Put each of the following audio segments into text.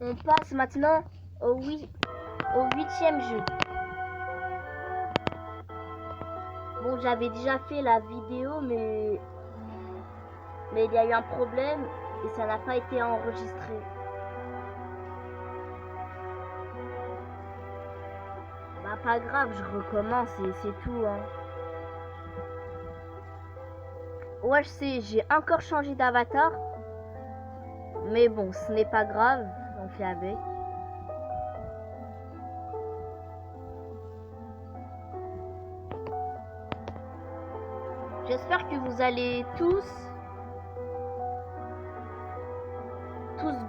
On passe maintenant au 8e jeu. Bon, j'avais déjà fait la vidéo, mais il y a eu un problème et ça n'a pas été enregistré. Bah pas grave, je recommence et c'est tout, hein. Ouais, je sais, j'ai encore changé d'avatar. Mais bon, ce n'est pas grave, on fait avec. J'espère que vous allez tous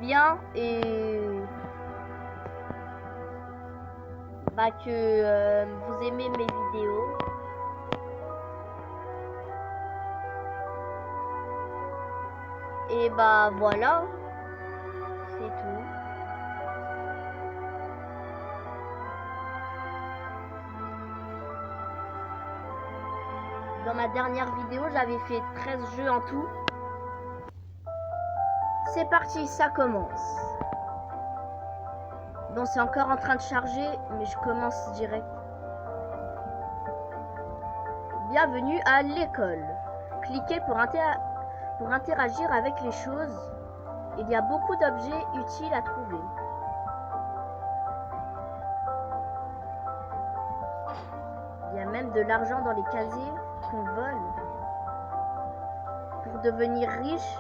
bien et bah que vous aimez mes vidéos. Et bah voilà, c'est tout. Dans ma dernière vidéo, j'avais fait 13 jeux en tout. C'est parti, ça commence. Bon, c'est encore en train de charger, mais je commence direct. Bienvenue à l'école. Cliquez pour interagir avec les choses. Il y a beaucoup d'objets utiles à trouver. Il y a même de l'argent dans les casiers qu'on vole. Pour devenir riche,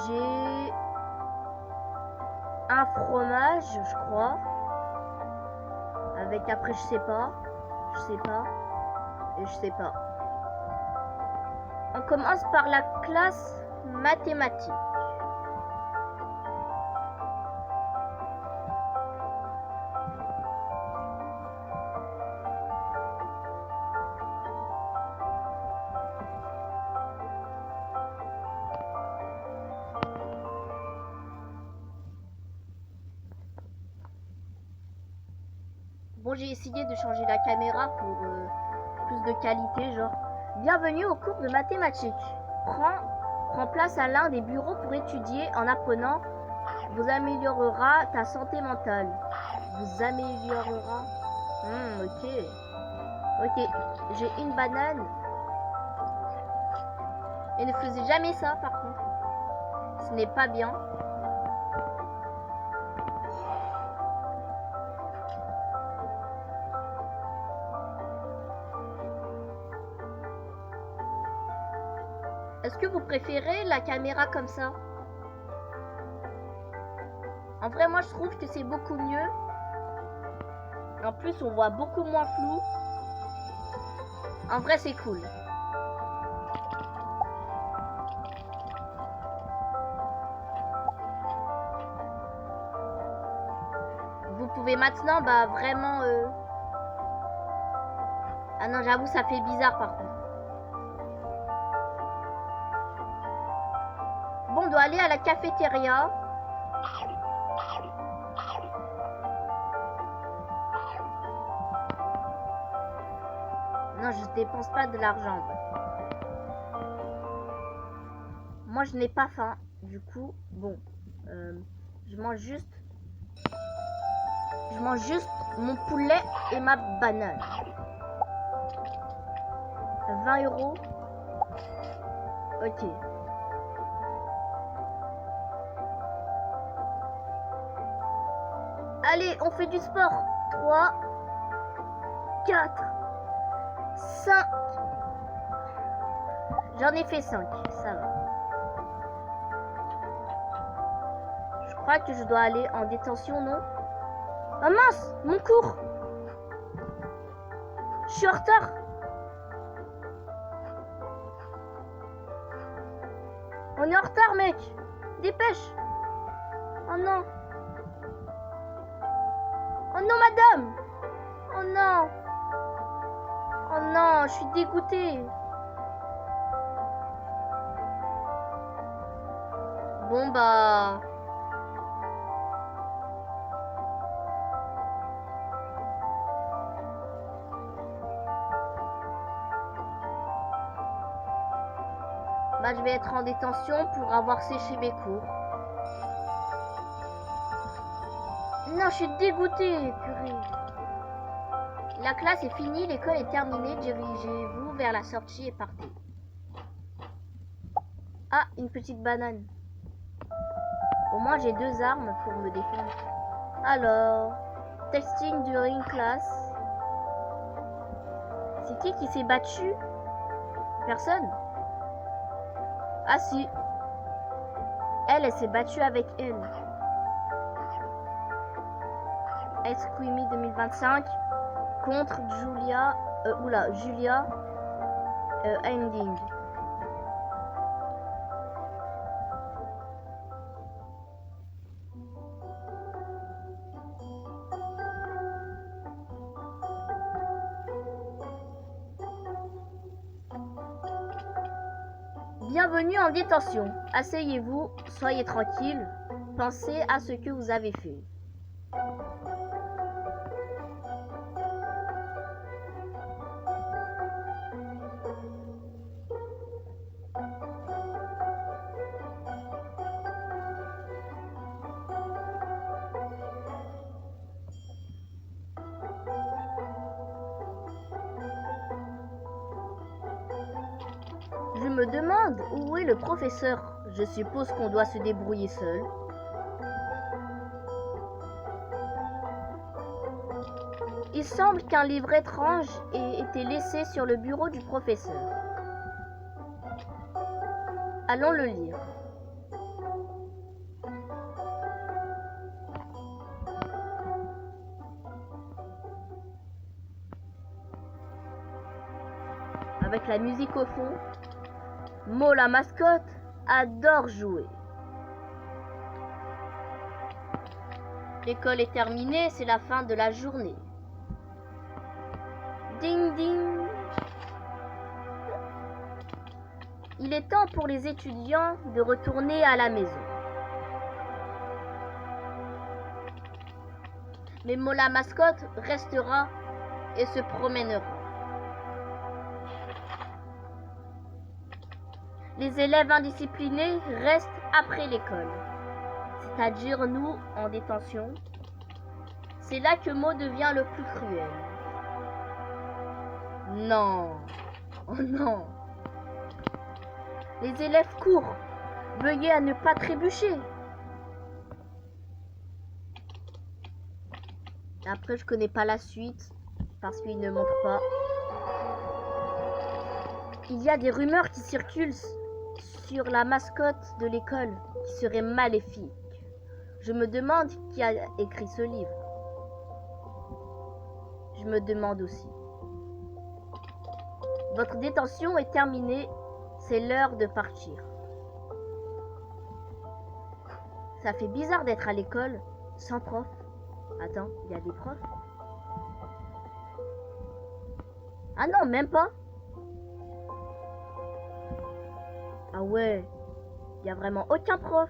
j'ai un fromage, je crois. Avec après, je sais pas. Et je sais pas. On commence par la classe mathématiques. Bon, j'ai essayé de changer la caméra pour plus de qualité, genre. Bienvenue au cours de mathématiques. Prends place à l'un des bureaux pour étudier. En apprenant, vous améliorera ta santé mentale. Vous améliorera. Ok. Ok, j'ai une banane. Et ne faisait jamais ça, par contre. Ce n'est pas bien. Est-ce que vous préférez la caméra comme ça? En vrai, moi, je trouve que c'est beaucoup mieux. En plus, on voit beaucoup moins flou. En vrai, c'est cool. Vous pouvez maintenant, bah, vraiment... Ah non, j'avoue, ça fait bizarre, par contre. Bon, on doit aller à la cafétéria. Non, je dépense pas de l'argent. Moi, je n'ai pas faim. Du coup, bon, je mange juste mon poulet et ma banane. 20 €. Ok. Allez, on fait du sport. 3, 4, 5. J'en ai fait 5, ça va. Je crois que je dois aller en détention, non? Oh mince, mon cours. Je suis en retard. On est en retard, mec. Dépêche. Oh non. Oh non, madame. Oh non. Oh non, je suis dégoûtée. Bon bah... Bah je vais être en détention pour avoir séché mes cours. Non, je suis dégoûtée, purée. La classe est finie, l'école est terminée. Dirigez-vous vers la sortie et partez. Ah, une petite banane. Au moins, j'ai 2 armes pour me défendre. Alors, testing during class. C'est qui s'est battu? Personne? Ah si. Elle s'est battue avec elle. Escrimi 2025 contre Julia Ending. Bienvenue en détention. Asseyez-vous, soyez tranquille. Pensez à ce que vous avez fait. Je me demande où est le professeur. Je suppose qu'on doit se débrouiller seul. Il semble qu'un livre étrange ait été laissé sur le bureau du professeur. Allons le lire. Avec la musique au fond. Mo la mascotte adore jouer. L'école est terminée, c'est la fin de la journée. Ding ding. Il est temps pour les étudiants de retourner à la maison. Mais Mo la mascotte restera et se promènera. Les élèves indisciplinés restent après l'école, c'est-à-dire nous en détention. C'est là que Mo devient le plus cruel. Non, oh non. Les élèves courent, veuillez à ne pas trébucher. Après, je connais pas la suite parce qu'il ne montre pas. Il y a des rumeurs qui circulent sur la mascotte de l'école qui serait maléfique. Je me demande qui a écrit ce livre. Je me demande aussi. Votre détention est terminée. C'est l'heure de partir. Ça fait bizarre d'être à l'école sans prof. Attends, il y a des profs? Ah non, même pas. Ah ouais, il n'y a vraiment aucun prof.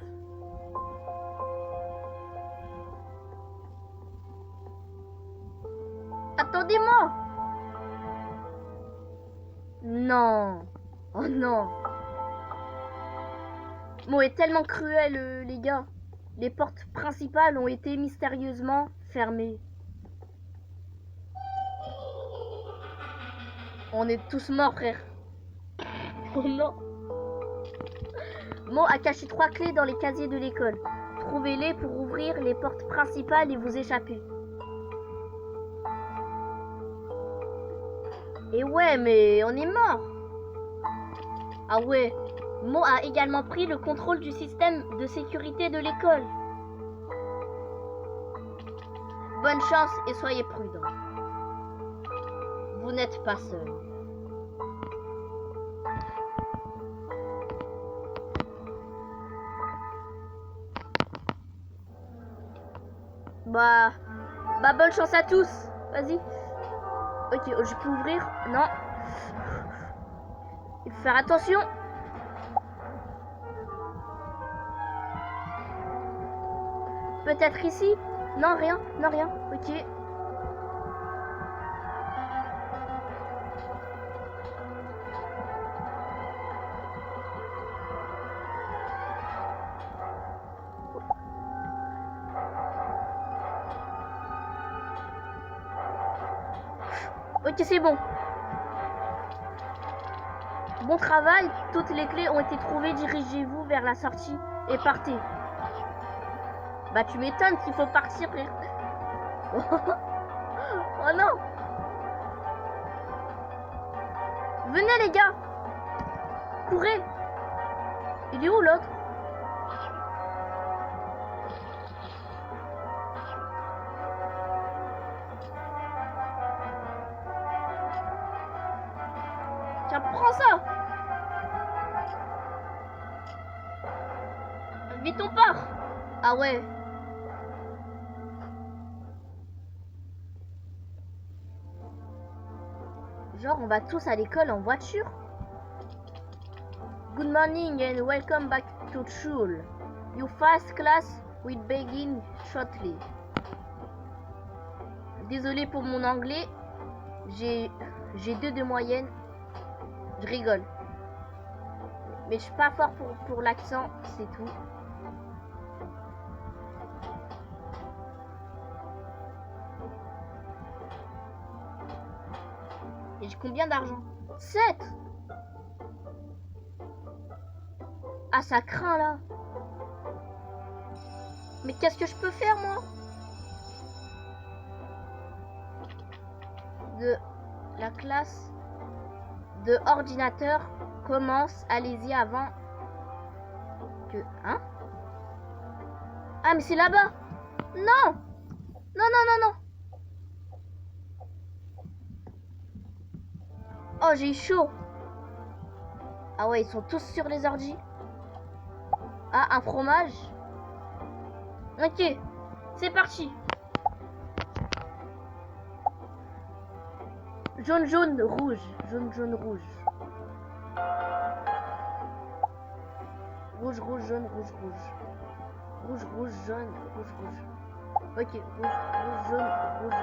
Attendez-moi. Non. Oh non. Mo est tellement cruel, les gars. Les portes principales ont été mystérieusement fermées. On est tous morts, frère. Oh non. Mo a caché 3 clés dans les casiers de l'école. Trouvez-les pour ouvrir les portes principales et vous échapper. Et ouais, mais on est mort. Ah ouais. Mo a également pris le contrôle du système de sécurité de l'école. Bonne chance et soyez prudents. Vous n'êtes pas seul. Bah bonne chance à tous. Vas-y. Ok, je peux ouvrir? Non. Il faut faire attention. peut-être ici? Non, rien. Non, rien. Ok. Ok, c'est bon. Bon travail. Toutes les clés ont été trouvées. Dirigez-vous vers la sortie et partez. Bah, tu m'étonnes qu'il faut partir. Oh non. Venez les gars. Courez. Il est où l'autre? Tiens, prends ça. Vite on part. Ah ouais. Genre on va tous à l'école en voiture. Good morning and welcome back to school. Your first class will begin shortly. Désolé pour mon anglais. J'ai 2 de moyenne. Je rigole. Mais je suis pas fort pour l'accent, c'est tout. Et j'ai combien d'argent? 7. Ah, ça craint là. Mais qu'est-ce que je peux faire moi? De la classe de ordinateur commence. Allez-y avant que... Hein? Ah, mais c'est là-bas. Non. Non, non, non, non. Oh, j'ai eu chaud. Ah ouais, ils sont tous sur les ordi. Ah, un fromage. Ok, c'est parti. Jaune, jaune, rouge. Jaune, jaune, rouge. Rouge, rouge, jaune, rouge, rouge. Rouge, rouge, jaune, rouge, rouge. Ok, rouge, rouge, jaune, rouge,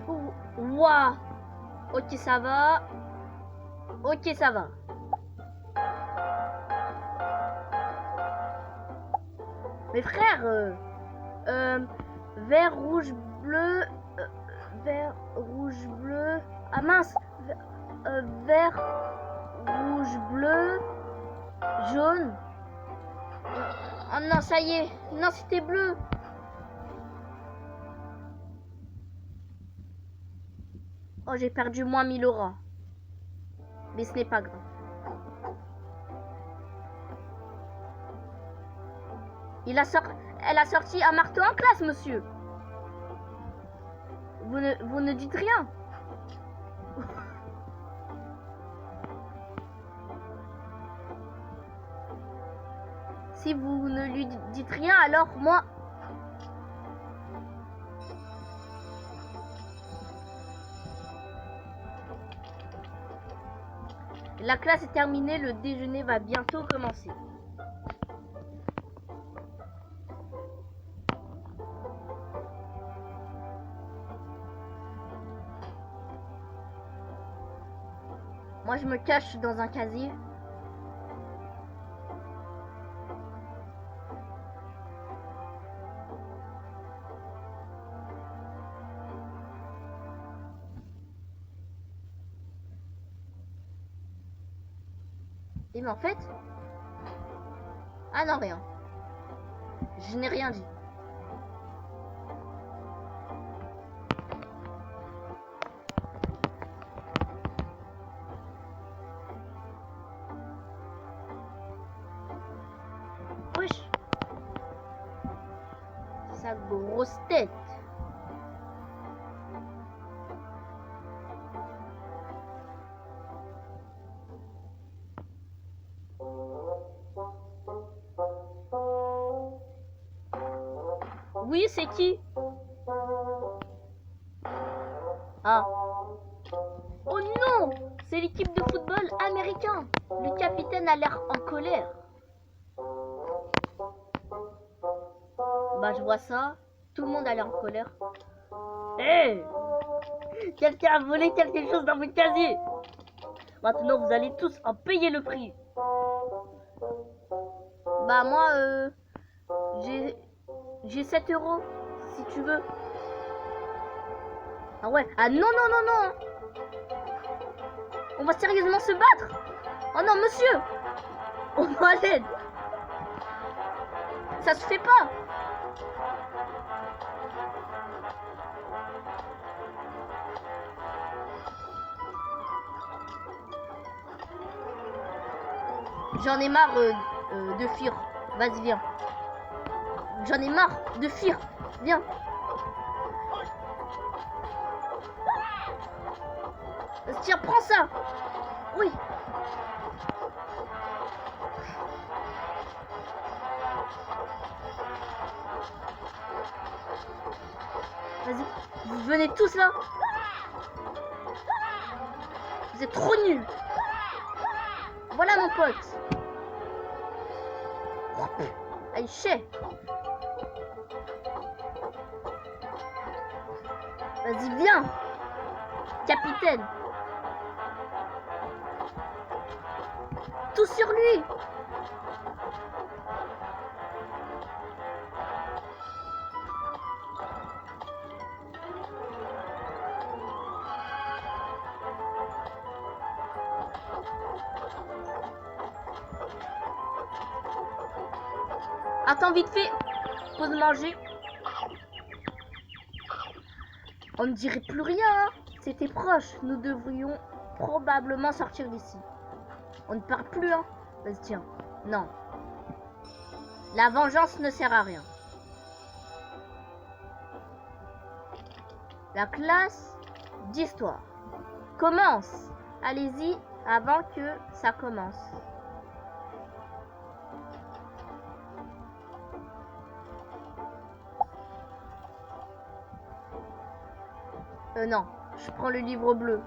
rouge. Waouh. Ok, ça va. Ok, ça va. Mes frères, vert, rouge, bleu, vert, rouge, bleu. Ah mince, vert, rouge, bleu, jaune. Oh non, ça y est. Non, c'était bleu. Oh, j'ai perdu moins 1000 euros. Mais ce n'est pas grave. Elle a sorti un marteau en classe, monsieur. Vous ne dites rien. Si vous ne lui dites rien, alors moi... La classe est terminée, le déjeuner va bientôt commencer. Moi, je me cache dans un casier. Et mais en fait... Ah non, rien. Je n'ai rien dit. Wesh. Sa grosse tête. Oui, c'est qui? Ah. Oh non! C'est l'équipe de football américain. Le capitaine a l'air en colère. Bah, je vois ça. Tout le monde a l'air en colère. Hé! Quelqu'un a volé quelque chose dans mon casier! Maintenant, vous allez tous en payer le prix. Bah, moi, j'ai 7 euros, si tu veux. Ah ouais? Ah non, non, non, non! On va sérieusement se battre? Oh non, monsieur! On va l'aide! Ça se fait pas! J'en ai marre de fuir. Vas-y, viens. J'en ai marre de fuir. Viens. Tiens, prends ça. Oui. Vas-y. Vous venez tous là. Vous êtes trop nuls. Voilà mon pote. Aïe, chais. Vas-y, viens. Capitaine. Tout sur lui. Attends, vite fait. Pause manger. On ne dirait plus rien, hein. C'était proche. Nous devrions probablement sortir d'ici. On ne parle plus, hein. Vas-y, tiens. Non. La vengeance ne sert à rien. La classe d'histoire commence. Allez-y avant que ça commence. Non, je prends le livre bleu.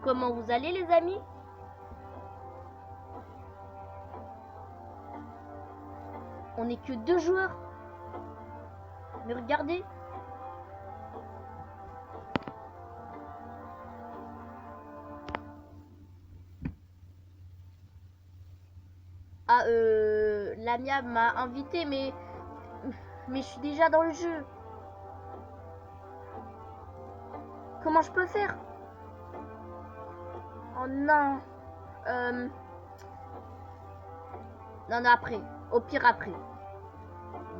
Comment vous allez, les amis? On n'est que 2 joueurs. Mais regardez. Ah, Lamia m'a invité, mais je suis déjà dans le jeu. Comment je peux faire? Oh non. Non, non, après. Au pire, après.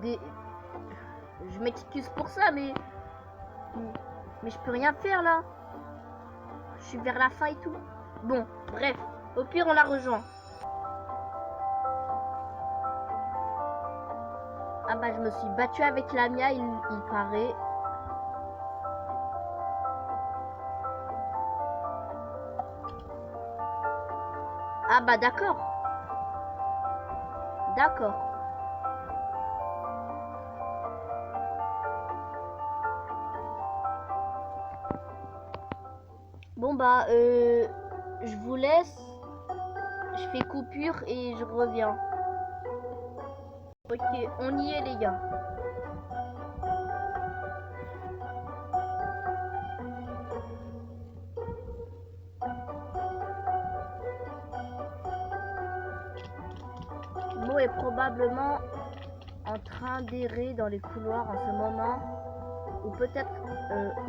Je m'excuse pour ça, mais je peux rien faire, là. Je suis vers la fin et tout. Bon, bref. Au pire, on la rejoint. Ah bah, je me suis battue avec Lamia, il paraît. Ah bah, d'accord. D'accord. Bon bah, je vous laisse. Je fais coupure et je reviens. Ok, on y est les gars. Mo est probablement en train d'errer dans les couloirs en ce moment. Ou peut-être...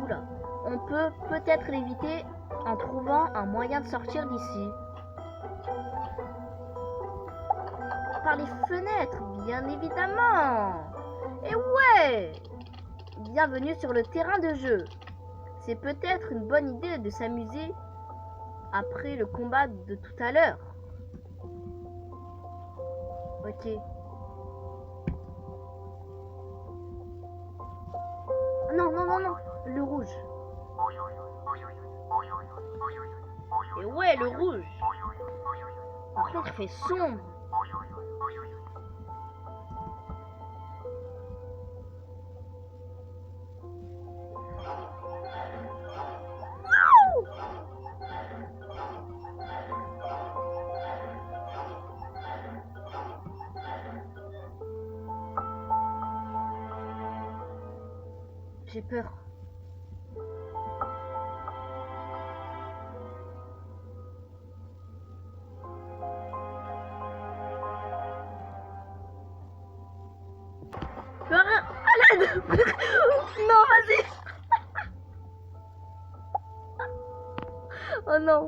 oula. On peut peut-être l'éviter en trouvant un moyen de sortir d'ici. Par les fenêtres, bien évidemment. Et ouais! Bienvenue sur le terrain de jeu. C'est peut-être une bonne idée de s'amuser après le combat de tout à l'heure. Ok. Non, non, non, non. Le rouge. Et ouais, le rouge. Par contre, il fait sombre. J'ai peur. À l'aide. Non, vas-y. Oh non.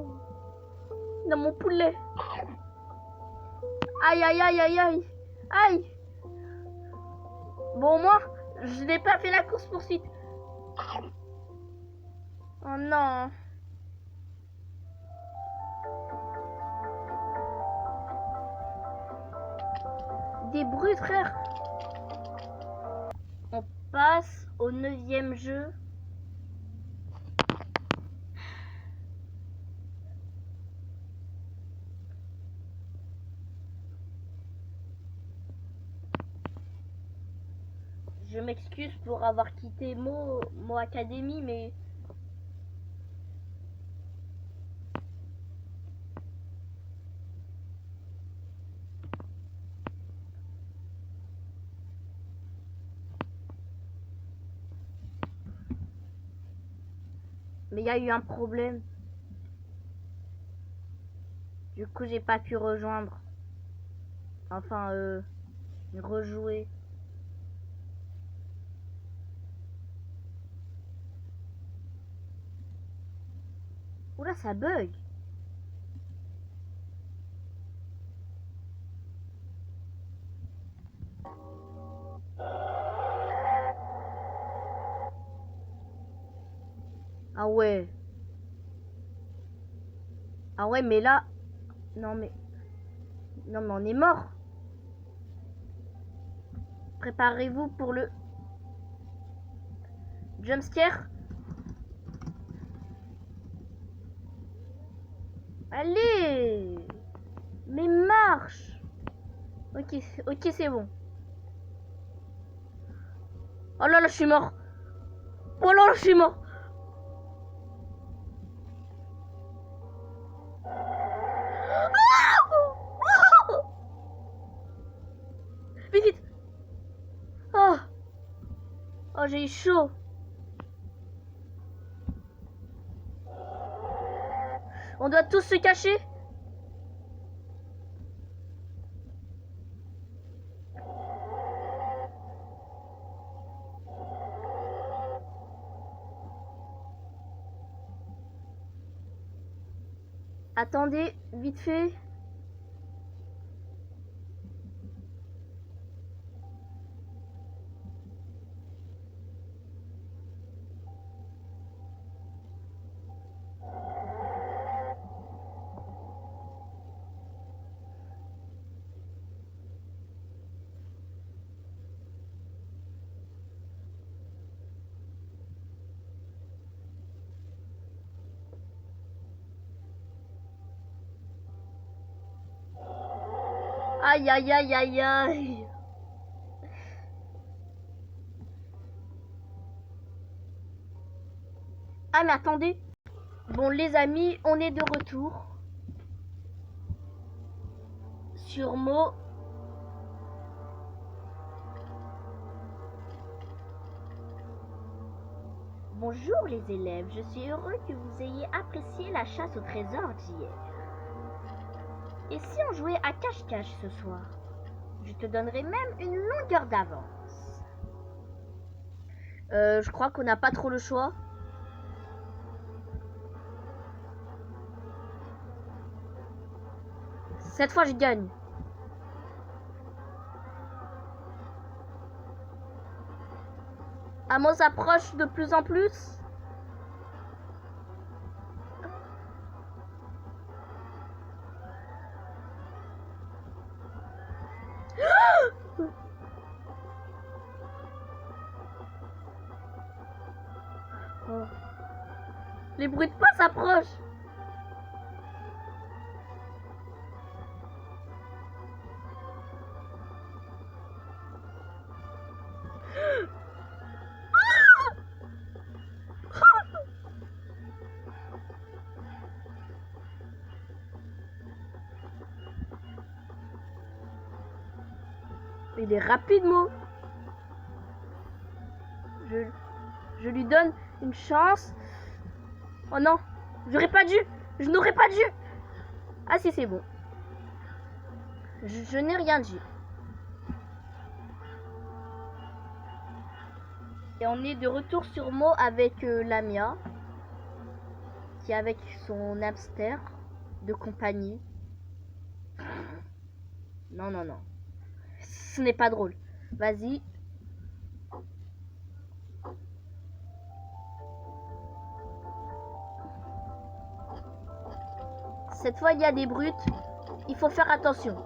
Dans mon poulet. Aïe, aïe, aïe, aïe, aïe. Aïe. Bon, moi, je n'ai pas fait la course-poursuite. Oh non. Des brutes, frère. On passe au 9e jeu. Je m'excuse pour avoir quitté Mo Academy, mais... Mais il y a eu un problème. Du coup, j'ai pas pu rejoindre. Enfin, rejouer. Oula, ça bug. Ah ouais. Ah ouais, mais là... Non, mais... Non, mais on est mort. Préparez-vous pour le... jumpscare. Allez. Mais marche. Ok, ok, c'est bon. Oh là là, je suis mort. Oh là là, je suis mort. Vite, vite. Oh, oh, j'ai eu chaud. On doit tous se cacher. Attendez, vite fait. Aïe, aïe, aïe, aïe, aïe. Ah, mais attendez. Bon, les amis, on est de retour. Sur Mo. Bonjour les élèves, je suis heureux que vous ayez apprécié la chasse au trésor d'hier. Et si on jouait à cache-cache ce soir? Je te donnerai même une longueur d'avance. Je crois qu'on n'a pas trop le choix. Cette fois, je gagne. Amo s'approche de plus en plus. Oh. Les bruits de pas s'approchent. Il est rapide, Mo. Je lui donne une chance. Oh non, j'aurais pas dû. Je n'aurais pas dû. Ah si, c'est bon. Je n'ai rien dit. Et on est de retour sur Mo avec Lamia, qui est avec son hamster de compagnie. Non, non, non. Ce n'est pas drôle. Vas-y. Cette fois, il y a des brutes. Il faut faire attention.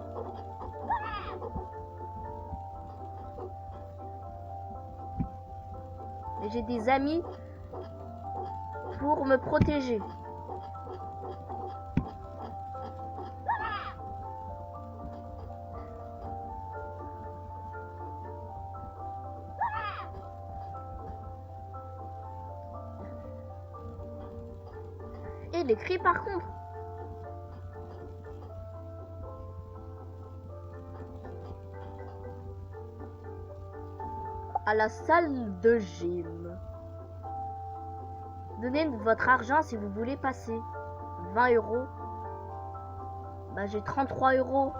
Et j'ai des amis pour me protéger. Et les cris par contre. À la salle de gym. Donnez votre argent si vous voulez passer. 20 €. Bah j'ai 33 €.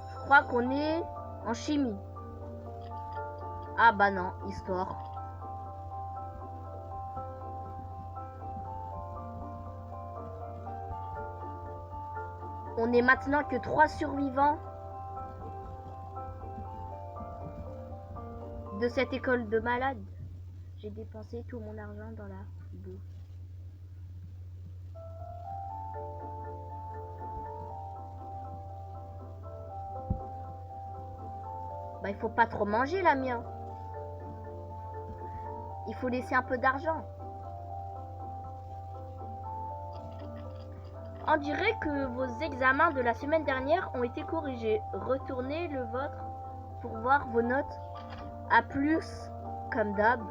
Je crois qu'on est en chimie. Ah bah non, histoire. On est maintenant que 3 survivants de cette école de malades. J'ai dépensé tout mon argent dans la bouffe. Bah il faut pas trop manger la mienne. Il faut laisser un peu d'argent. On dirait que vos examens de la semaine dernière ont été corrigés. Retournez le vôtre pour voir vos notes à plus, comme d'hab.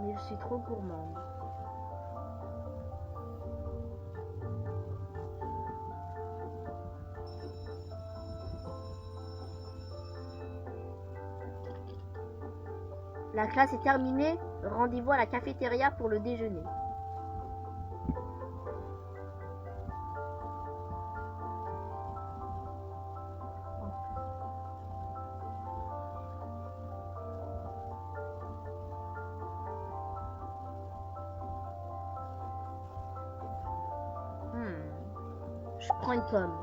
Mais je suis trop gourmande. La classe est terminée. Rendez-vous à la cafétéria pour le déjeuner. Je prends une pomme.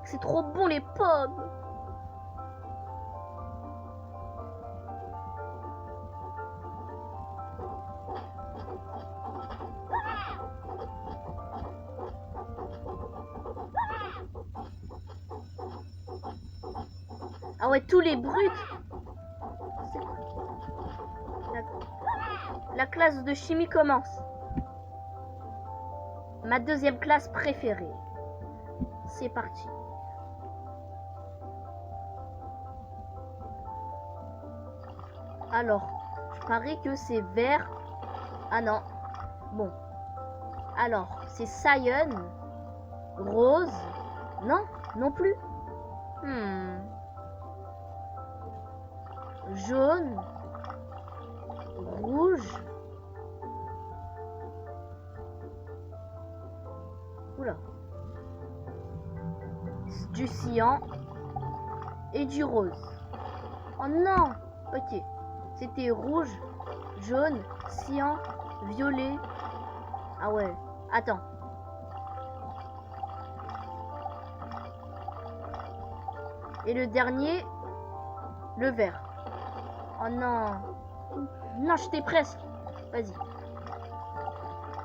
C'est trop bon les pommes. Ah ouais, tous les brutes. La classe de chimie commence. Ma deuxième classe préférée. C'est parti. Alors, je parie que c'est vert. Ah non. Bon. Alors, c'est cyan. Rose. Non, non plus. Jaune. Rouge. Oula. Du cyan. Et du rose. Oh non. Ok. C'était rouge, jaune, cyan, violet. Ah ouais. Attends. Et le dernier, le vert. Oh non. Non, j'étais presque. Vas-y.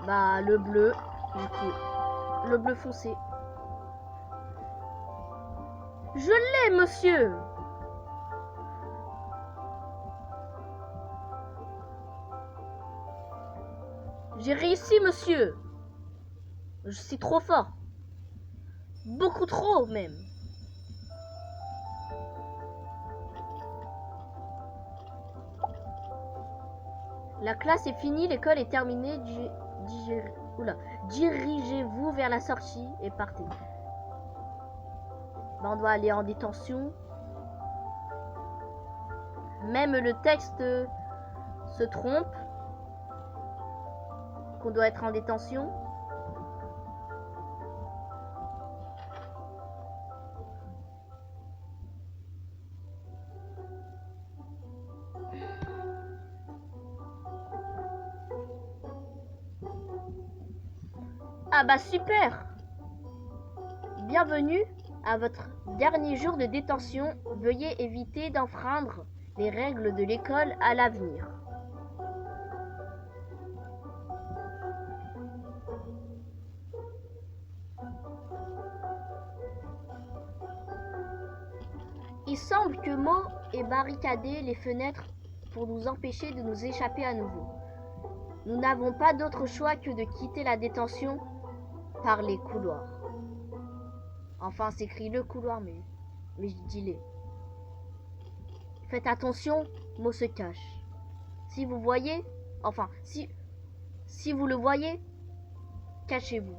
Bah, le bleu, du coup. Le bleu foncé. Je l'ai, monsieur. J'ai réussi, monsieur. Je suis trop fort. Beaucoup trop, même. La classe est finie, l'école est terminée. Oula. Dirigez-vous vers la sortie et partez. Ben, on doit aller en détention. Même le texte se trompe. Qu'on doit être en détention. Ah bah super! Bienvenue à votre dernier jour de détention. Veuillez éviter d'enfreindre les règles de l'école à l'avenir. Il semble que Mo ait barricadé les fenêtres pour nous empêcher de nous échapper à nouveau. Nous n'avons pas d'autre choix que de quitter la détention par les couloirs. Enfin, c'est écrit le couloir, mais je dis les. Faites attention, Mo se cache. Si vous voyez, enfin, si vous le voyez, cachez-vous.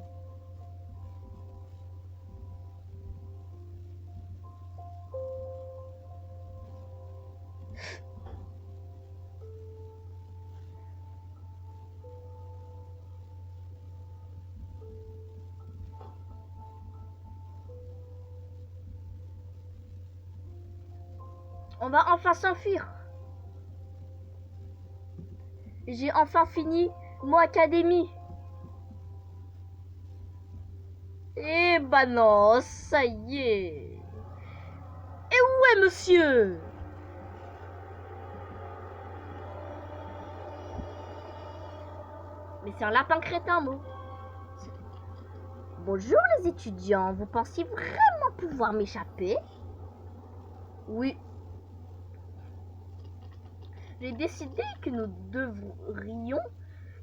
On va enfin s'enfuir. J'ai enfin fini mon académie. Eh bah non, ça y est. Et où est monsieur? Mais c'est un lapin crétin, Mo. Bonjour les étudiants, vous pensiez vraiment pouvoir m'échapper? Oui. J'ai décidé que nous devrions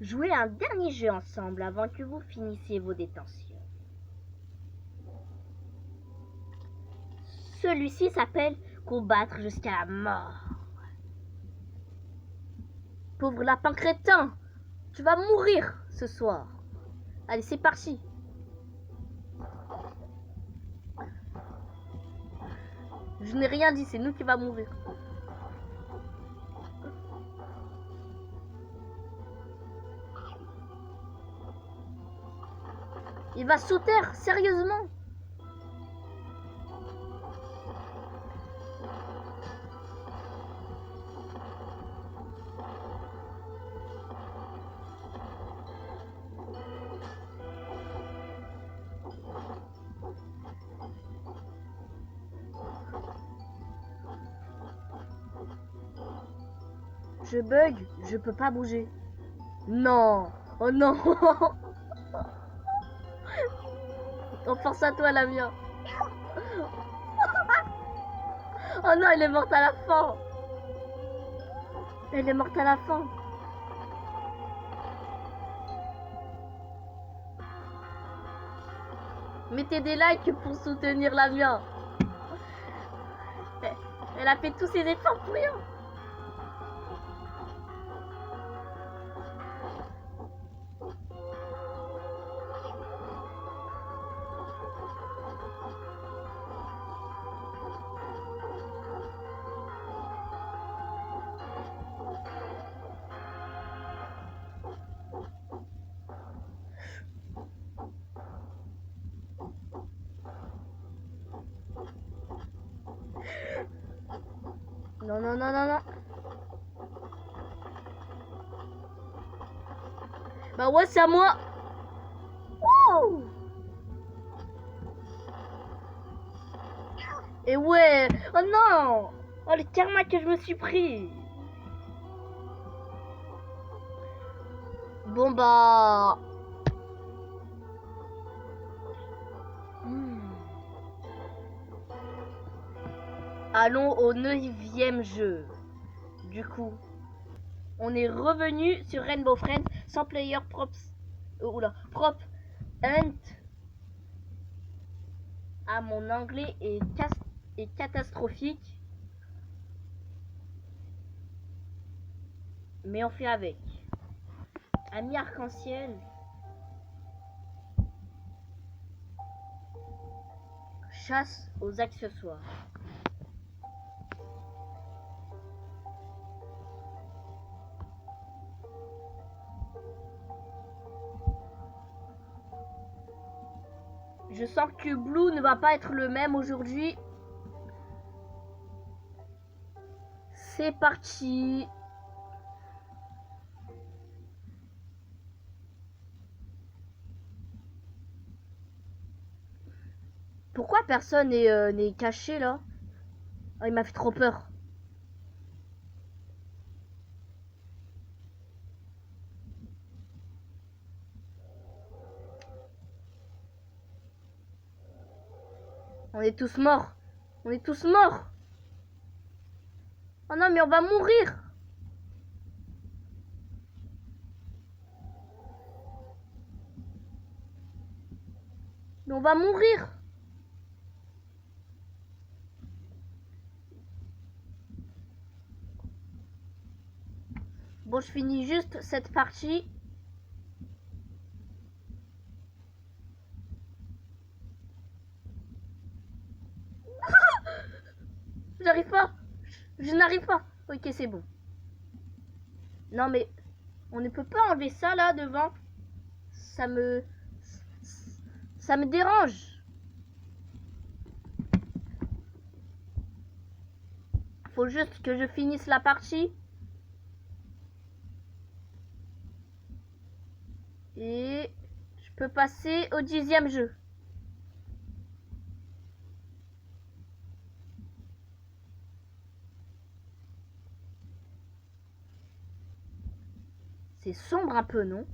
jouer un dernier jeu ensemble avant que vous finissiez vos détentions. Celui-ci s'appelle combattre jusqu'à la mort. Pauvre lapin crétin, tu vas mourir ce soir. Allez, c'est parti. Je n'ai rien dit, c'est nous qui va mourir. Il va sous terre, sérieusement. Je bug, je peux pas bouger. Non, oh non. On force à toi, Lamia. Oh non, elle est morte à la fin. Elle est morte à la fin. Mettez des likes pour soutenir Lamia. Elle a fait tous ses efforts pour rien. Non, non, non, non, non. Bah ouais, c'est à moi. Wouh. Et ouais. Oh non. Oh, le karma que je me suis pris. Bon bah... Allons au 9e jeu. Du coup, on est revenu sur Rainbow Friends sans player props. Prop hunt. Ah, mon anglais est catastrophique. Mais on fait avec. Ami arc-en-ciel. chasse aux accessoires. Je sens que Blue ne va pas être le même aujourd'hui. C'est parti. Pourquoi personne n'est caché là? Oh, il m'a fait trop peur. On est tous morts. On est tous morts. Oh non, mais on va mourir. Mais on va mourir. Bon, je finis juste cette partie. J'arrive pas. Je n'arrive pas. Ok, c'est bon. Non, mais on ne peut pas enlever ça là devant. Ça me dérange. Faut juste que je finisse la partie. Et je peux passer au 10e jeu. C'est sombre un peu, non?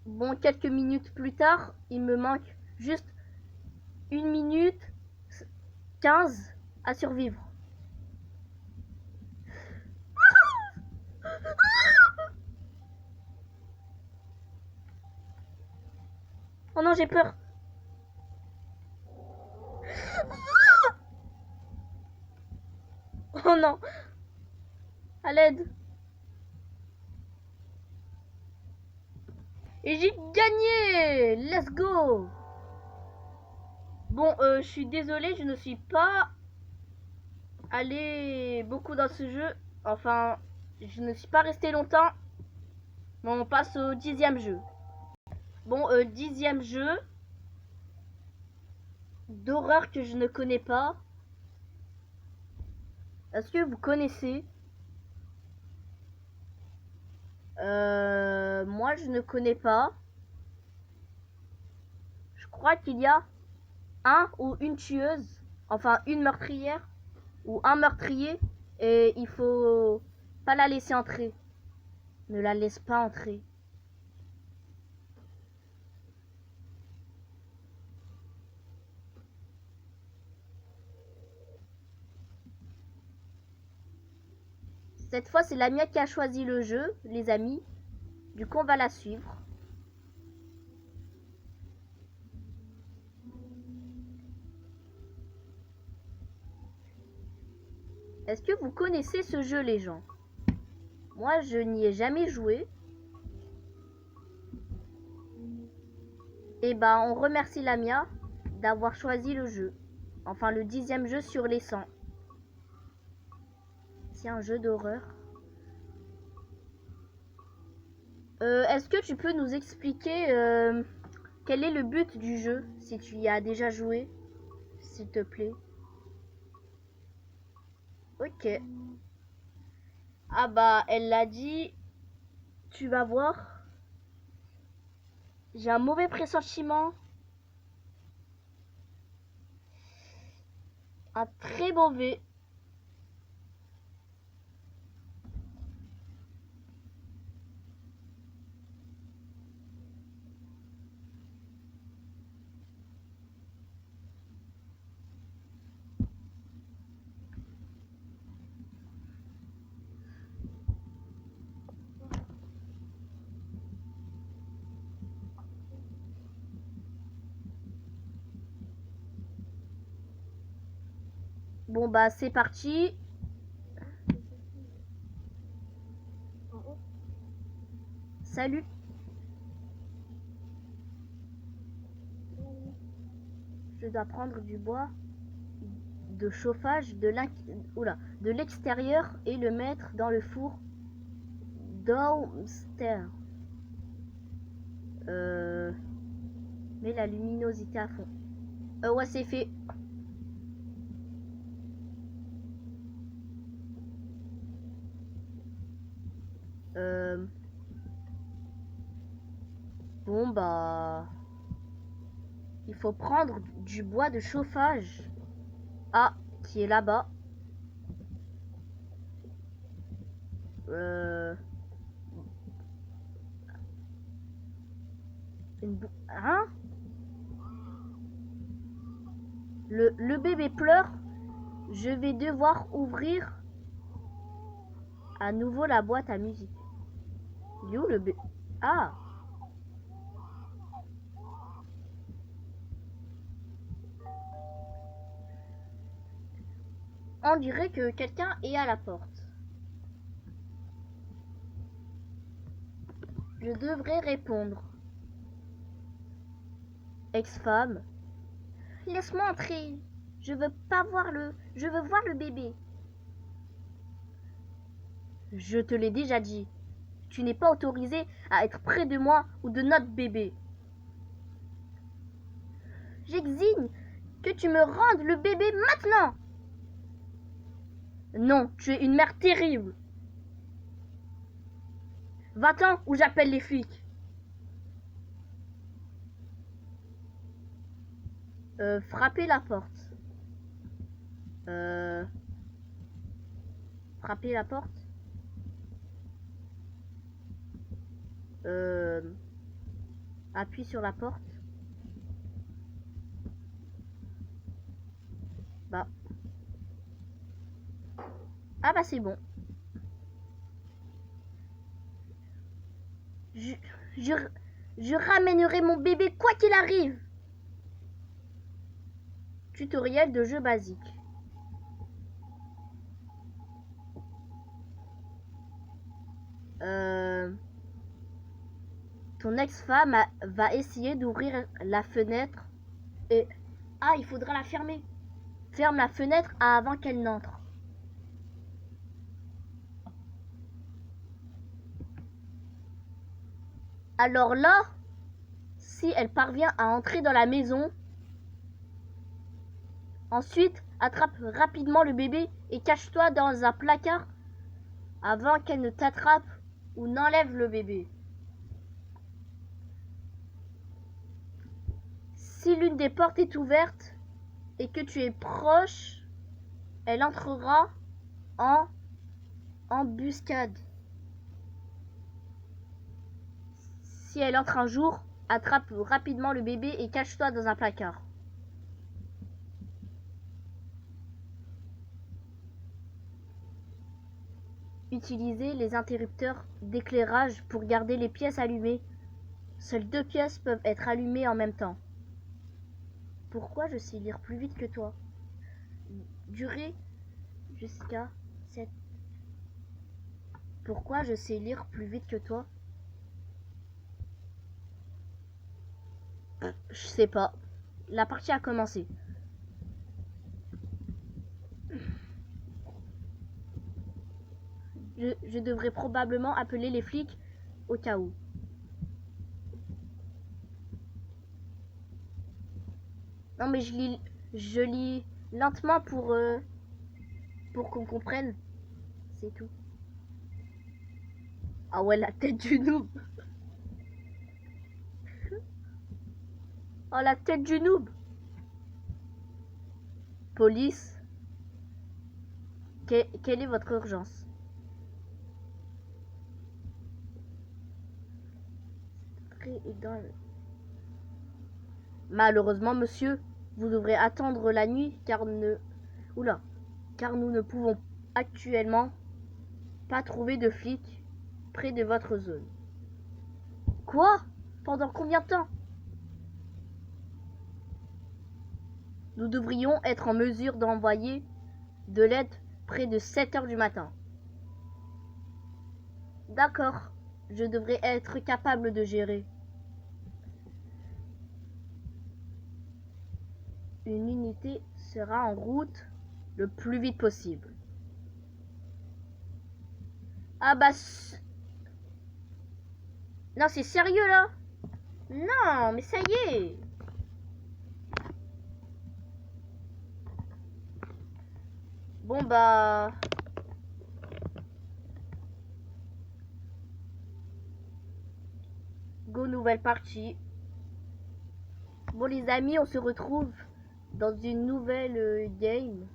Bon, quelques minutes plus tard, il me manque juste 1 minute 15 à survivre. Oh non, j'ai peur. Oh non. À l'aide. Et j'ai gagné. Let's go. Bon, je suis désolée, je ne suis pas allé beaucoup dans ce jeu. Enfin, je ne suis pas resté longtemps. Bon, on passe au 10e jeu. Bon, 10e jeu d'horreur que je ne connais pas. Est-ce que vous connaissez? Moi, je ne connais pas. Je crois qu'il y a un ou une tueuse, enfin une meurtrière ou un meurtrier, et il faut pas la laisser entrer. Ne la laisse pas entrer. Cette fois, c'est Lamia qui a choisi le jeu, les amis. Du coup, on va la suivre. Est-ce que vous connaissez ce jeu, les gens? Moi, je n'y ai jamais joué. Et bah, on remercie Lamia d'avoir choisi le jeu. Enfin, le 10e jeu sur les 100. C'est un jeu d'horreur. Est-ce que tu peux nous expliquer quel est le but du jeu, si tu y as déjà joué, s'il te plaît? Ok. Ah bah, elle l'a dit. Tu vas voir. J'ai un mauvais pressentiment. Un très mauvais. Bon bah c'est parti. Salut. Je dois prendre du bois de chauffage de l'extérieur et le mettre dans le four downstairs. Mets la luminosité à fond. Ouais, c'est fait. Bon bah... Il faut prendre du bois de chauffage. Ah, qui est là-bas. Hein? Le bébé pleure. Je vais devoir ouvrir à nouveau la boîte à musique. Il est où le bébé? Ah! On dirait que quelqu'un est à la porte. Je devrais répondre. Ex-femme. Laisse-moi entrer. Je veux voir le bébé. Je te l'ai déjà dit. Tu n'es pas autorisé à être près de moi ou de notre bébé. J'exige que tu me rendes le bébé maintenant. Non, tu es une mère terrible. Va-t'en ou j'appelle les flics. Frappez la porte. Frappez la porte. Appuie sur la porte. Bah. Ah bah c'est bon. Je ramènerai mon bébé quoi qu'il arrive. Tutoriel de jeu basique. Ton ex-femme va essayer d'ouvrir la fenêtre et... Ah, il faudra la fermer. Ferme la fenêtre avant qu'elle n'entre. Alors là, si elle parvient à entrer dans la maison, ensuite attrape rapidement le bébé et cache-toi dans un placard avant qu'elle ne t'attrape ou n'enlève le bébé. Si l'une des portes est ouverte et que tu es proche, elle entrera en embuscade. Si elle entre un jour, attrape rapidement le bébé et cache-toi dans un placard. Utilisez les interrupteurs d'éclairage pour garder les pièces allumées. Seules 2 pièces peuvent être allumées en même temps. Pourquoi je sais lire plus vite que toi? Durée jusqu'à 7. Pourquoi je sais lire plus vite que toi? Je sais pas. La partie a commencé. Je devrais probablement appeler les flics au cas où. Non mais je lis lentement pour qu'on comprenne. C'est tout. Ah ouais, la tête du noob. Oh, la tête du noob. Police. Quelle est votre urgence? Malheureusement, monsieur, vous devrez attendre la nuit car nous ne pouvons actuellement pas trouver de flics près de votre zone. Quoi? Pendant combien de temps? Nous devrions être en mesure d'envoyer de l'aide près de 7 heures du matin. D'accord, je devrais être capable de gérer. Une unité sera en route le plus vite possible. Ah bah... Non, c'est sérieux là? Non, mais ça y est. Bon bah... Go, nouvelle partie. Bon les amis, on se retrouve dans une nouvelle game.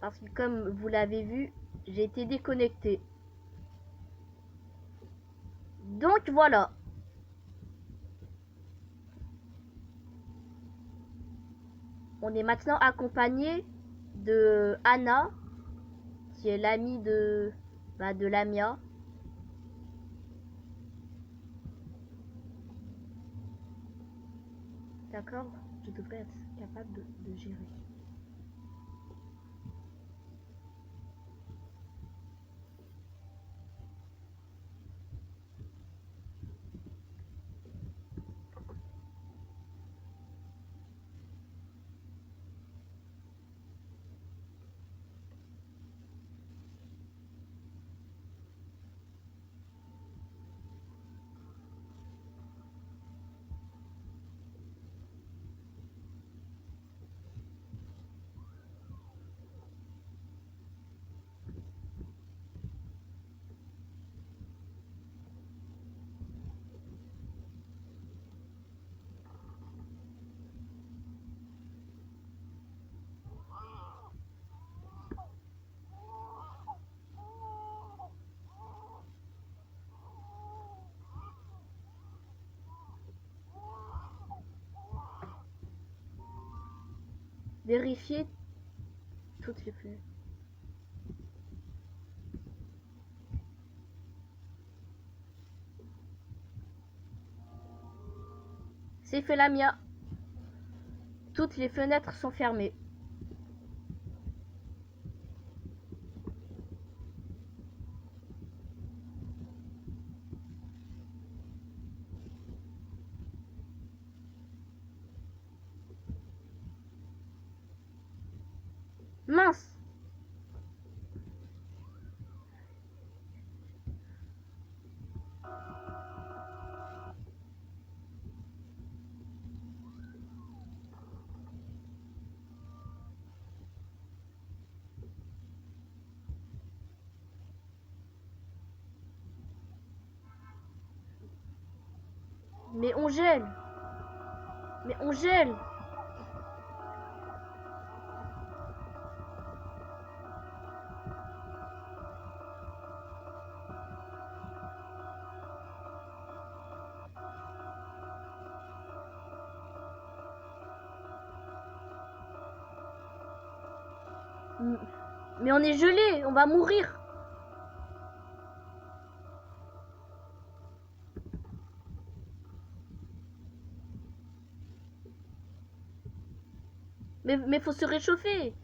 Parce que comme vous l'avez vu, j'ai été déconnecté. Donc voilà. On est maintenant accompagné de Anna, qui est l'amie de Lamia. D'accord, je devrais être capable de gérer. Vérifier toutes les fenêtres. C'est fait Lamia. Toutes les fenêtres sont fermées. Mince. Mais on gèle. Mais on gèle. Mais on est gelé, on va mourir. Mais faut se réchauffer.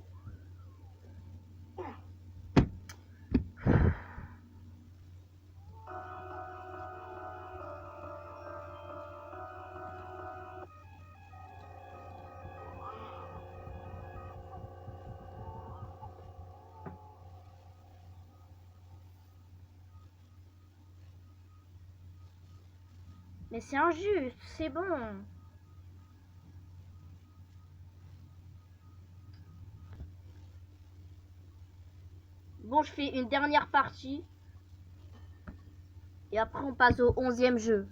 Mais c'est injuste, c'est bon. Bon, je fais une dernière partie. Et après, on passe au 11e jeu.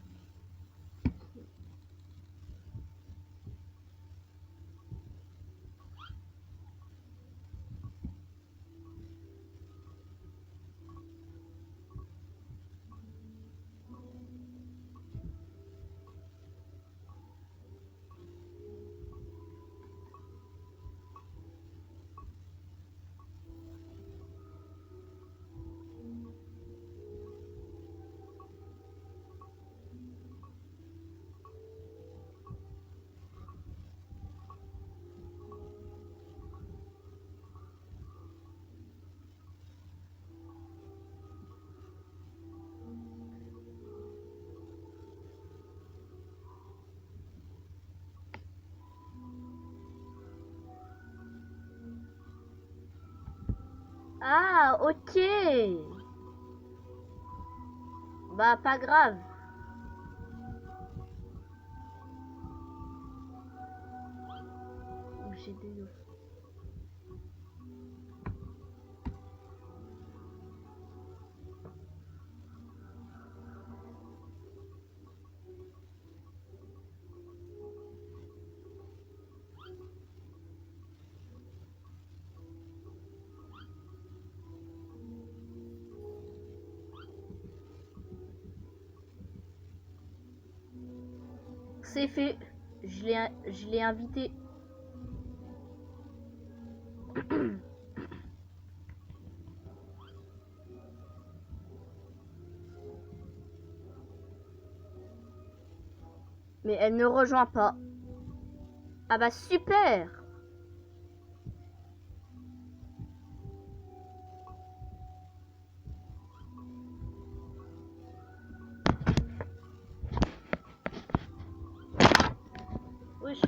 Ah, ok. Bah, pas grave. J'ai des... C'est fait. Je l'ai invité. Mais elle ne rejoint pas. Ah bah super. Wesh.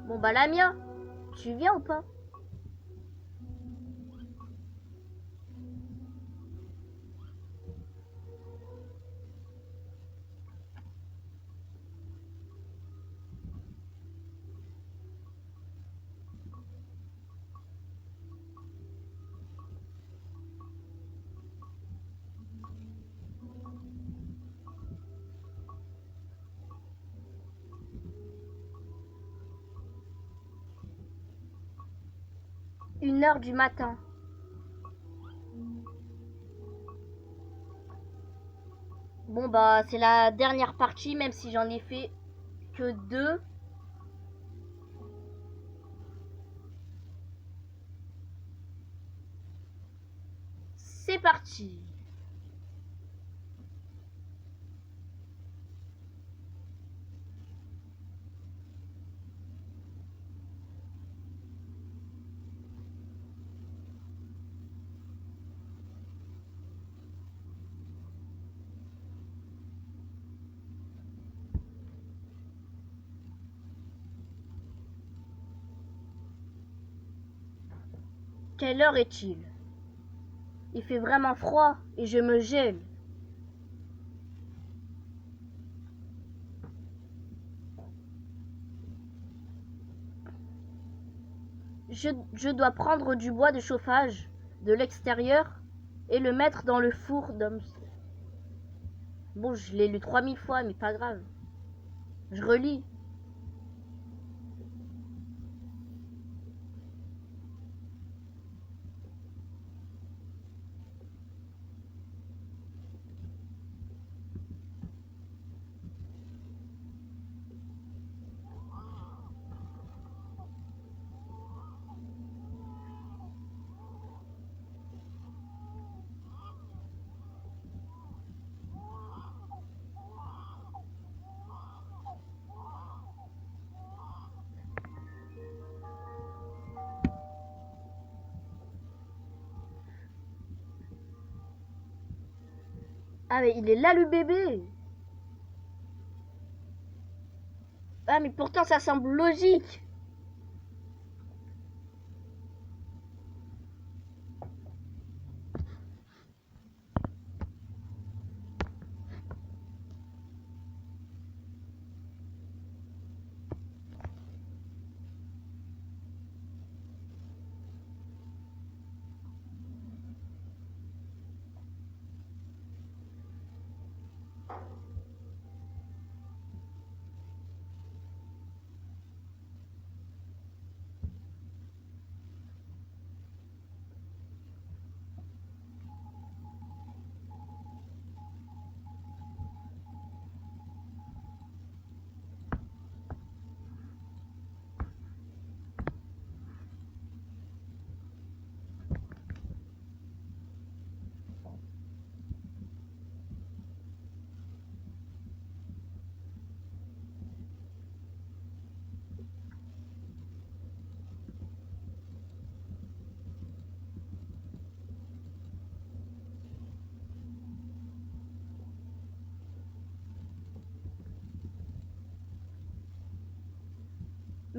Bon bah Lamia, tu viens ou pas? Une heure du matin. Bon bah c'est la dernière partie, même si j'en ai fait que 2. C'est parti. Quelle heure est-il? Il fait vraiment froid et je me gèle. Je dois prendre du bois de chauffage de l'extérieur et le mettre dans le four d'homme. Bon, je l'ai lu 3000 fois, mais pas grave. Je relis. Ah mais il est là le bébé. Ah mais pourtant ça semble logique.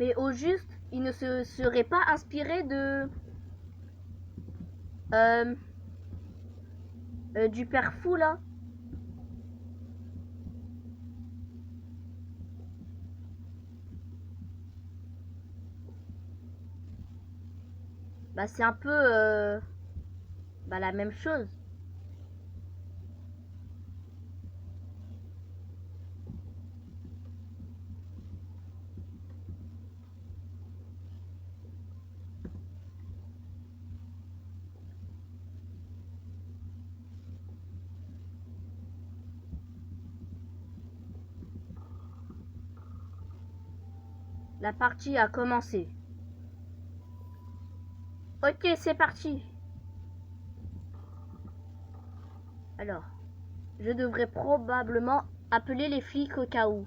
Mais au juste, il ne se serait pas inspiré de du père fou là. Bah c'est un peu bah, la même chose. La partie a commencé. Ok, c'est parti. Alors, je devrais probablement appeler les flics au cas où.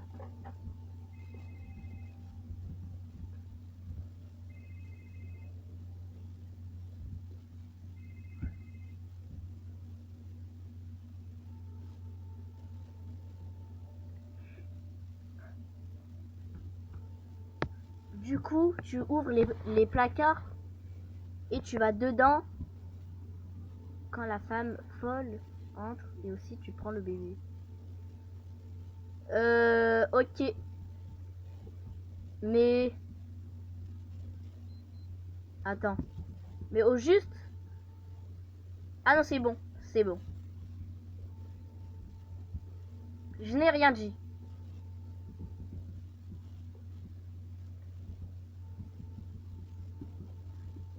Du coup, tu ouvres les placards et tu vas dedans quand la femme folle entre et aussi tu prends le bébé. Ok. Mais... Attends. Mais au juste... Ah non, c'est bon. C'est bon. Je n'ai rien dit.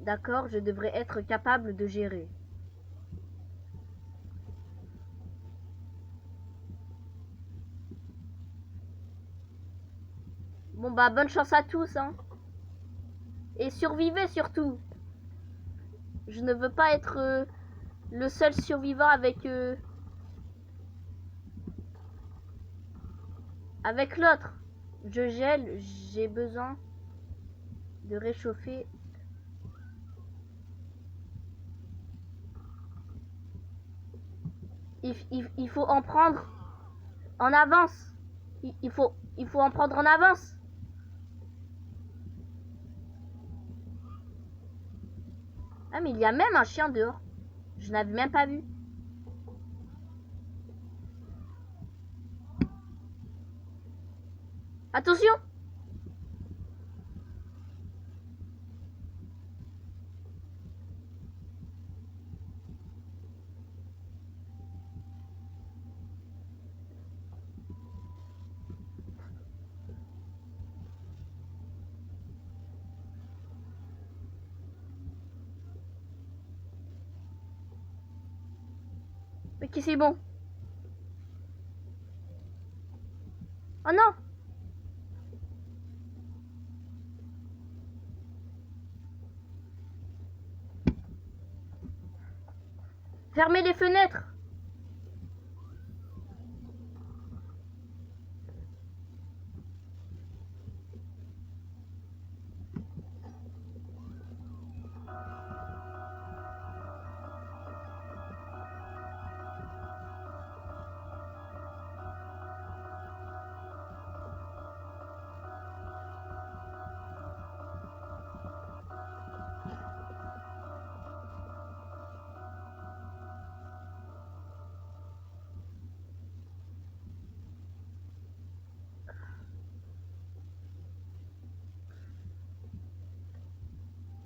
D'accord, je devrais être capable de gérer. Bon bah bonne chance à tous hein. Et survivez surtout. Je ne veux pas être le seul survivant avec l'autre. Je gèle, j'ai besoin de réchauffer. Il faut en prendre en avance. Il faut en prendre en avance. Ah mais il y a même un chien dehors. Je n'avais même pas vu. Attention! Ok, c'est bon. Oh non! Fermez les fenêtres!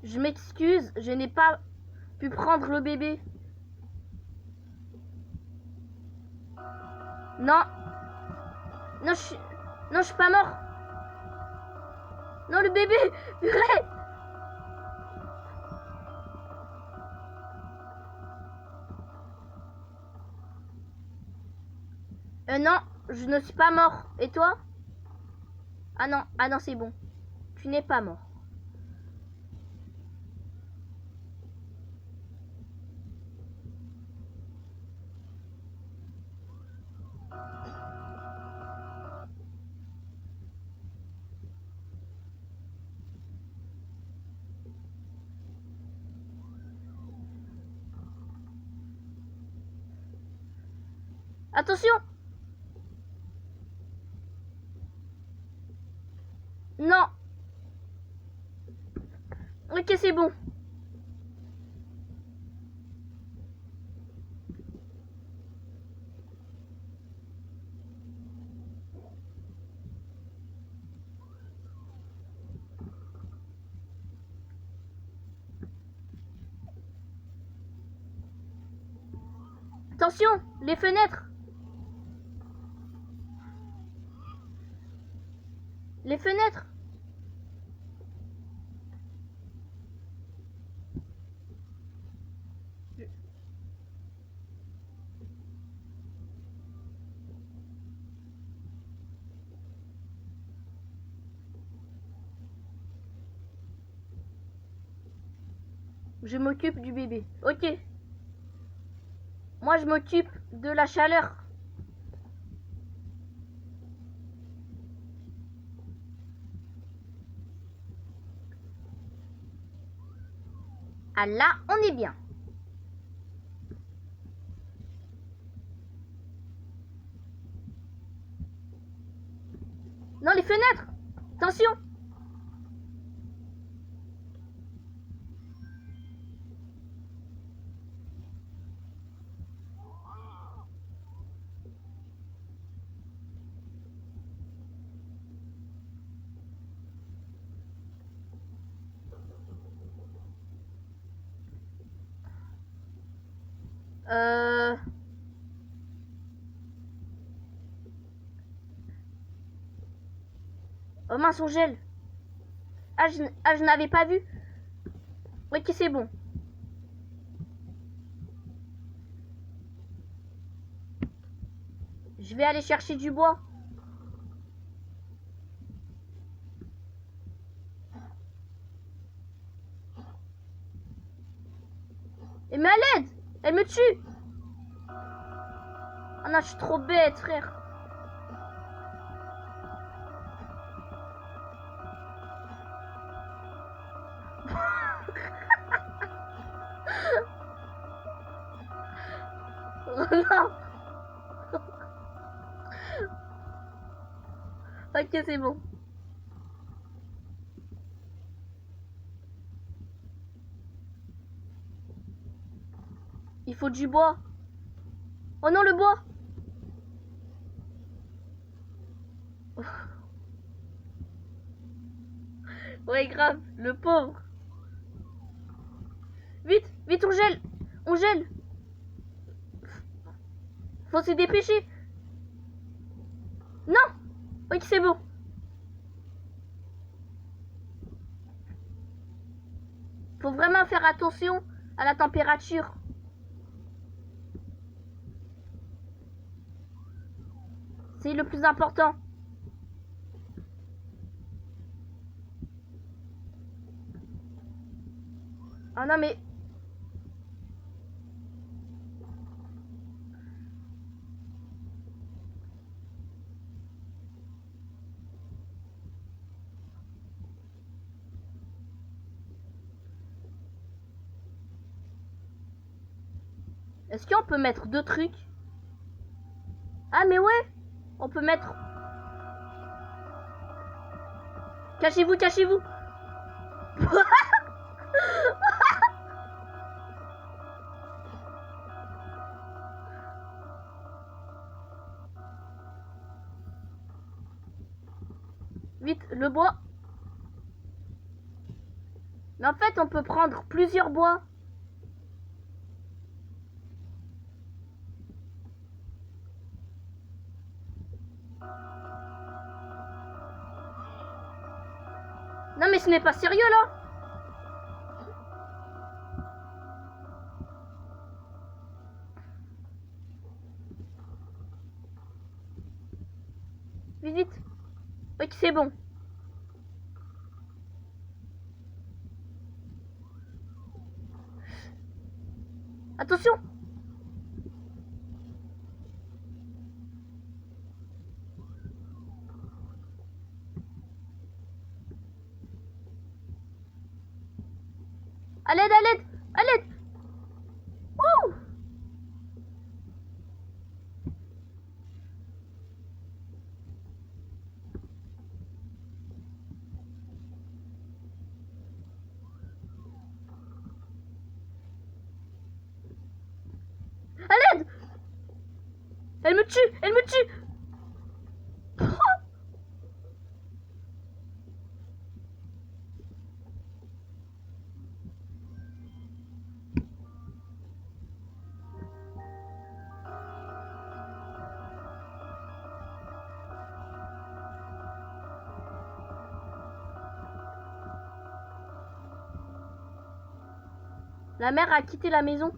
Je m'excuse, je n'ai pas pu prendre le bébé. Non. Non, je suis pas mort. Non, le bébé. Purée. Non, je ne suis pas mort. Et toi? Ah non, c'est bon. Tu n'es pas mort. Attention! Non! Ok, c'est bon. Attention, les fenêtres. Les fenêtres. Je m'occupe du bébé. Ok. Moi, je m'occupe de la chaleur. Ah là, on est bien. Non, les fenêtres. Attention. Euh... Oh mince, on gèle. Je n'avais pas vu. Ok, c'est bon. Je vais aller chercher du bois. Et mais à l'aide. Elle me tue. Ah non, je suis trop bête, frère. Oh non. Ok, c'est bon. Il faut du bois. Oh non, le bois. Ouais, grave, le pauvre. Vite, vite, on gèle. On gèle. Faut se dépêcher. Non. Ok, c'est bon. Faut vraiment faire attention à la température. C'est le plus important. Ah non, mais... Est-ce qu'on peut mettre deux trucs? Ah, mais ouais. On peut mettre... Cachez-vous, cachez-vous. Vite, le bois. Mais en fait, on peut prendre plusieurs bois. Non, mais ce n'est pas sérieux, là. Vite, vite. Ok, c'est bon. Attention. À l'aide, à l'aide, à l'aide. Ouh. tue! Elle me tue! La mère a quitté la maison.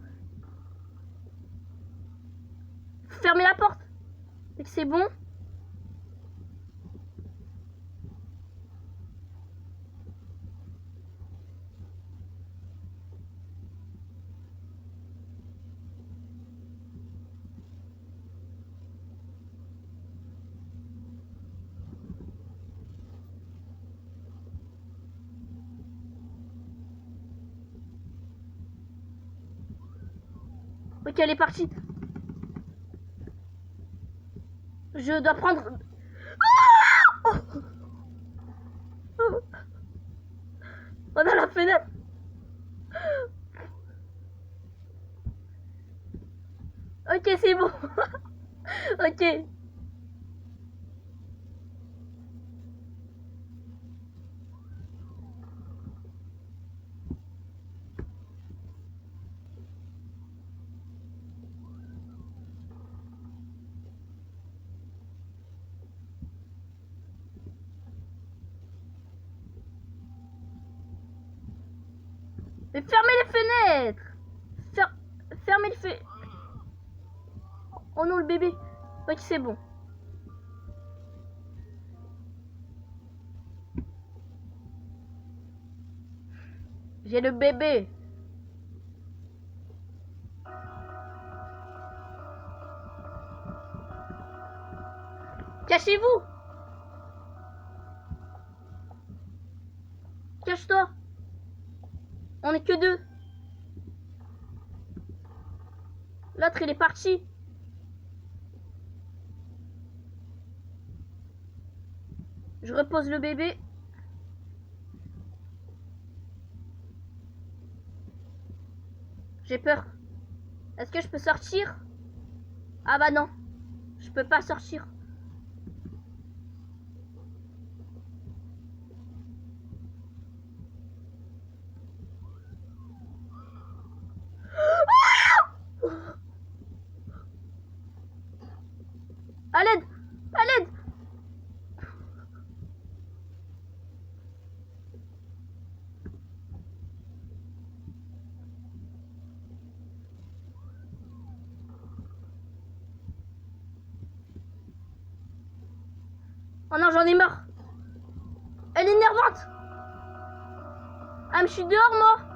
Fermez la porte. Et que c'est bon. Ok, elle est partie. Je dois prendre... On a la fenêtre. Ok, c'est bon. Ok. Mais fermez les fenêtres. Fermez les fenêtres. Oh non, le bébé. Ok, c'est bon. J'ai le bébé. Cachez-vous. Cache-toi. On est que deux. L'autre, il est parti. Je repose le bébé. J'ai peur. Est-ce que je peux sortir? Ah bah non. Je peux pas sortir. À l'aide! À l'aide! Oh non, j'en ai marre. Elle est énervante. Ah, mais je suis dehors, moi.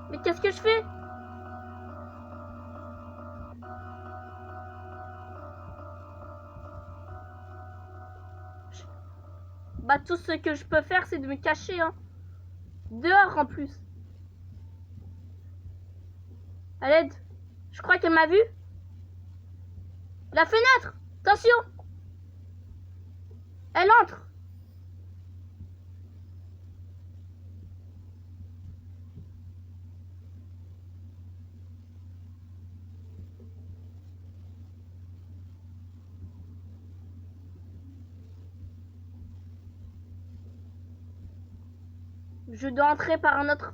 Mais qu'est-ce que je fais? Bah, tout ce que je peux faire, c'est de me cacher, hein. Dehors, en plus. À l'aide. Je crois qu'elle m'a vu. La fenêtre! Attention! Elle entre! Je dois entrer par un autre.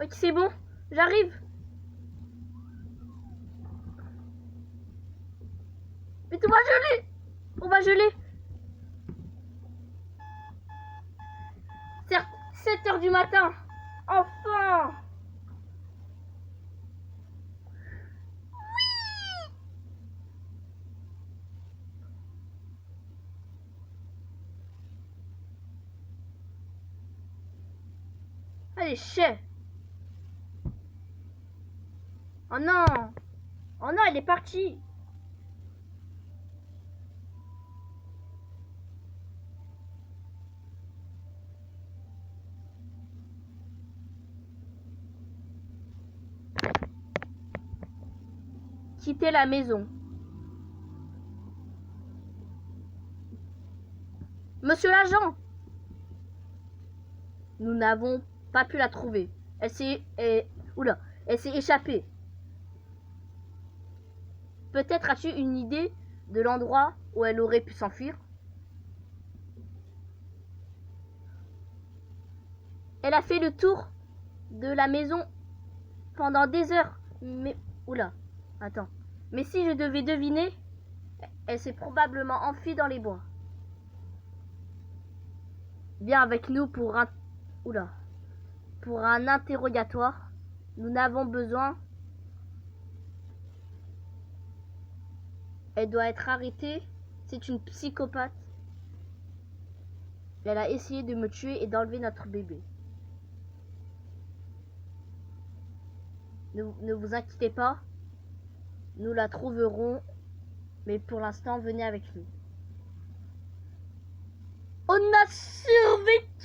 Ok, c'est bon. J'arrive. Mais tout va geler. On va geler. 7 h du matin. Enfin. Allez, chais. Oh non. Oh non, elle est partie. Quitter la maison. Monsieur l'agent. nous n'avons pas pu la trouver. Elle s'est échappée. Peut-être as-tu une idée de l'endroit où elle aurait pu s'enfuir? Elle a fait le tour de la maison pendant des heures. Mais, attends. Mais si je devais deviner, elle s'est probablement enfuie dans les bois. Viens avec nous pour un interrogatoire. Nous n'avons besoin. Elle doit être arrêtée. C'est une psychopathe. Elle a essayé de me tuer et d'enlever notre bébé. Ne vous inquiétez pas. Nous la trouverons. Mais pour l'instant, venez avec nous. On a survécu!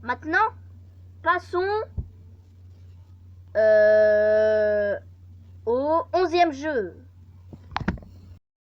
Maintenant, passons au 11e jeu.